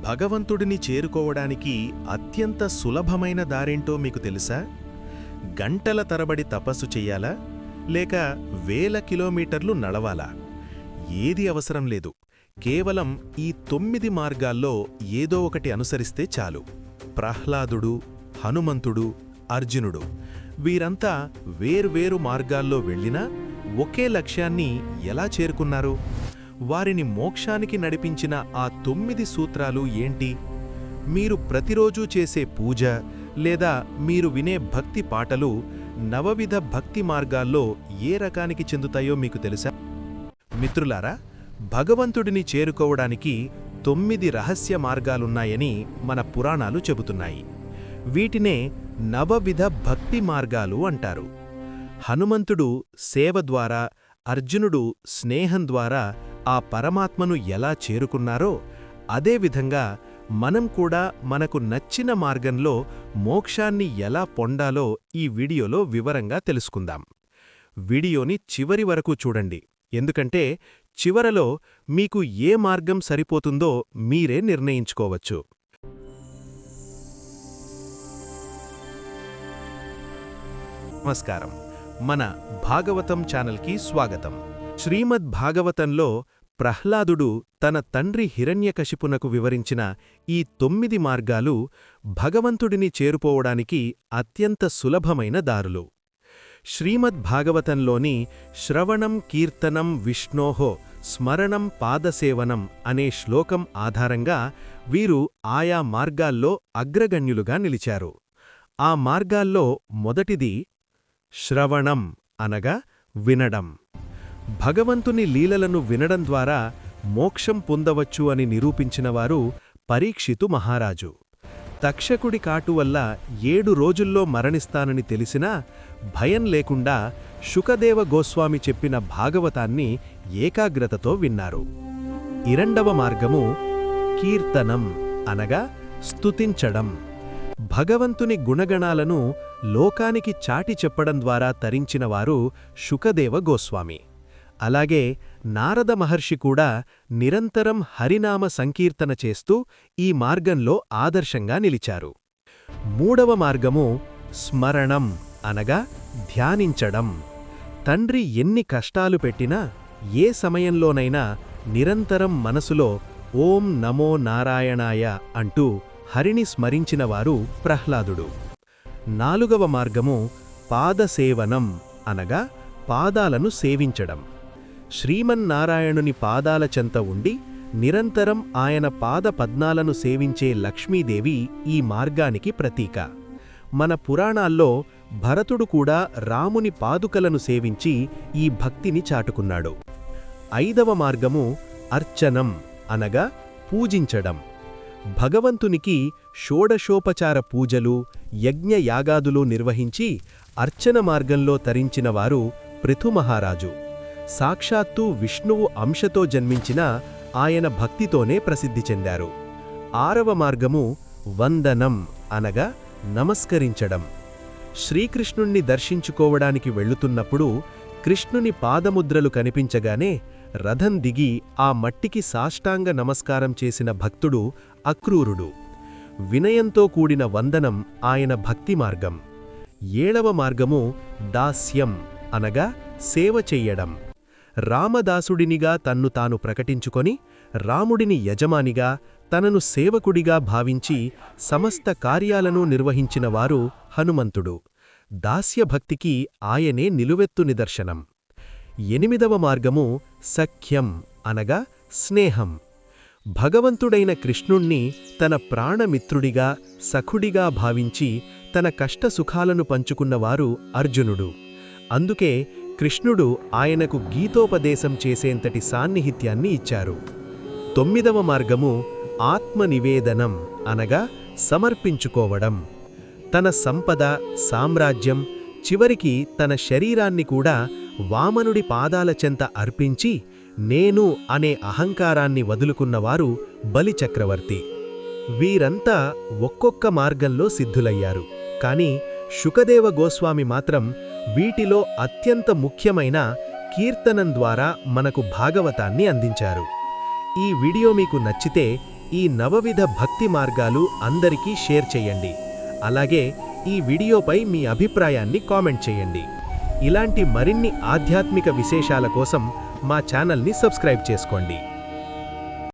భగవంతుడిని చేరుకోవడానికి అత్యంత సులభమైన దారేంటో మీకు తెలుసా? గంటల తరబడి తపస్సు చెయ్యాలా, లేక వేల కిలోమీటర్లు నడవాలా? ఏది అవసరం లేదు. కేవలం ఈ 9 మార్గాల్లో ఏదో ఒకటి అనుసరిస్తే చాలు. ప్రహ్లాదుడు, హనుమంతుడు, అర్జునుడు వీరంతా వేర్వేరు మార్గాల్లో వెళ్ళినా ఒకే లక్ష్యాన్ని ఎలా చేరుకున్నారు? వారిని మోక్షానికి నడిపించిన ఆ 9 సూత్రాలు ఏంటి? మీరు ప్రతిరోజూ చేసే పూజ లేదా మీరు వినే భక్తి పాటలు నవవిధ భక్తి మార్గాల్లో ఏ రకానికి చెందుతాయో మీకు తెలుసా? మిత్రులారా, భగవంతుడిని చేరుకోవడానికి 9 రహస్య మార్గాలున్నాయని మన పురాణాలు చెబుతున్నాయి. వీటినే నవవిధ భక్తి మార్గాలు అంటారు. హనుమంతుడు సేవ ద్వారా, అర్జునుడు స్నేహం ద్వారా ఆ పరమాత్మను ఎలా చేరుకున్నారో, అదేవిధంగా మనం కూడా మనకు నచ్చిన మార్గంలో మోక్షాన్ని ఎలా పొందాలో ఈ వీడియోలో వివరంగా తెలుసుకుందాం. వీడియోని చివరి వరకు చూడండి, ఎందుకంటే చివరలో మీకు ఏ మార్గం సరిపోతుందో మీరే నిర్ణయించుకోవచ్చు. నమస్కారం, మన భాగవతం ఛానల్కి స్వాగతం. శ్రీమద్ భాగవతంలో ప్రహ్లాదుడు తన తండ్రి హిరణ్యకశిపునకు వివరించిన ఈ 9 మార్గాలు భగవంతుడిని చేరుకోవడానికి అత్యంత సులభమైన దారులు. శ్రీమద్ భాగవతంలోని శ్రవణం కీర్తనం విష్ణోః స్మరణం పాదసేవనం అనే శ్లోకం ఆధారంగా వీరు ఆయా మార్గాల్లో అగ్రగణ్యులుగా నిలిచారు. ఆ మార్గాల్లో మొదటిది శ్రవణం అనగా వినడం. భగవంతుని లీలలను వినడం ద్వారా మోక్షం పొందవచ్చు అని నిరూపించినవారు పరీక్షితు మహారాజు. తక్షకుడి కాటు వల్ల 7 రోజుల్లో మరణిస్తానని తెలిసినా భయం లేకుండా శుకదేవ గోస్వామి చెప్పిన భాగవతాన్ని ఏకాగ్రతతో విన్నారు. రెండవ మార్గము కీర్తనం అనగా స్తుతించడం. భగవంతుని గుణగణాలను లోకానికి చాటి చెప్పడం ద్వారా తరించినవారు శుకదేవ గోస్వామి. అలాగే నారద మహర్షి కూడా నిరంతరం హరినామ సంకీర్తన చేస్తూ ఈ మార్గంలో ఆదర్శంగా నిలిచారు. మూడవ మార్గము స్మరణం అనగా ధ్యానించడం. తండ్రి ఎన్ని కష్టాలు పెట్టినా ఏ సమయంలోనైనా నిరంతరం మనసులో ఓం నమో నారాయణాయ అంటూ హరిని స్మరించినవారు ప్రహ్లాదుడు. నాలుగవ మార్గము పాదసేవనం అనగా పాదాలను సేవించడం. శ్రీమన్నారాయణుని పాదాల చెంత ఉండి నిరంతరం ఆయన పాద పద్మాలను సేవించే లక్ష్మీదేవి ఈ మార్గానికి ప్రతీక. మన పురాణాల్లో భరతుడు కూడా రాముని పాదుకలను సేవించి ఈ భక్తిని చాటుకున్నాడు. ఐదవ మార్గము అర్చనం అనగా పూజించడం. భగవంతునికి షోడశోపచార పూజలు, యజ్ఞయాగాదులు నిర్వహించి అర్చన మార్గంలో తరించినవారు పృథుమహారాజు. సాక్షాత్తు విష్ణువు అంశతో జన్మించిన ఆయన భక్తితోనే ప్రసిద్ధి చెందారు. ఆరవ మార్గము వందనం అనగా నమస్కరించడం. శ్రీకృష్ణుణ్ణి దర్శించుకోవడానికి వెళ్లుతున్నప్పుడు కృష్ణుని పాదముద్రలు కనిపించగానే రథం దిగి ఆ మట్టికి సాష్టాంగ నమస్కారం చేసిన భక్తుడు అక్రూరుడు. వినయంతో కూడిన వందనం ఆయన భక్తి మార్గం. ఏడవ మార్గము దాస్యం అనగా సేవ చెయ్యడం. రామదాసుడినిగా తన్ను తాను ప్రకటించుకొని రాముడిని యజమానిగా, తనను సేవకుడిగా భావించి సమస్త కార్యాలను నిర్వహించినవారు హనుమంతుడు. దాస్యభక్తికి ఆయనే నిలువెత్తు నిదర్శనం. ఎనిమిదవ మార్గము సఖ్యం అనగా స్నేహం. భగవంతుడైన కృష్ణుణ్ణి తన ప్రాణమిత్రుడిగా, సఖుడిగా భావించి తన కష్టసుఖాలను పంచుకున్నవారు అర్జునుడు. అందుకే కృష్ణుడు ఆయనకు గీతోపదేశం చేసేంతటి సాన్నిహిత్యాన్ని ఇచ్చారు. తొమ్మిదవ మార్గము ఆత్మనివేదనం అనగా సమర్పించుకోవడం. తన సంపద, సామ్రాజ్యం, చివరికి తన శరీరాన్ని కూడా వామనుడి పాదాల చెంత అర్పించి నేను అనే అహంకారాన్ని వదులుకున్నవారు బలిచక్రవర్తి. వీరంతా ఒక్కొక్క మార్గంలో సిద్ధులయ్యారు. కాని శుకదేవ గోస్వామి మాత్రం వీటిలో అత్యంత ముఖ్యమైన కీర్తనం ద్వారా మనకు భాగవతాన్ని అందించారు. ఈ వీడియో మీకు నచ్చితే ఈ నవవిధ భక్తి మార్గాలు అందరికీ షేర్ చేయండి. అలాగే ఈ వీడియోపై మీ అభిప్రాయాన్ని కామెంట్ చేయండి. ఇలాంటి మరిన్ని ఆధ్యాత్మిక విశేషాల కోసం మా ఛానల్ని సబ్స్క్రైబ్ చేసుకోండి.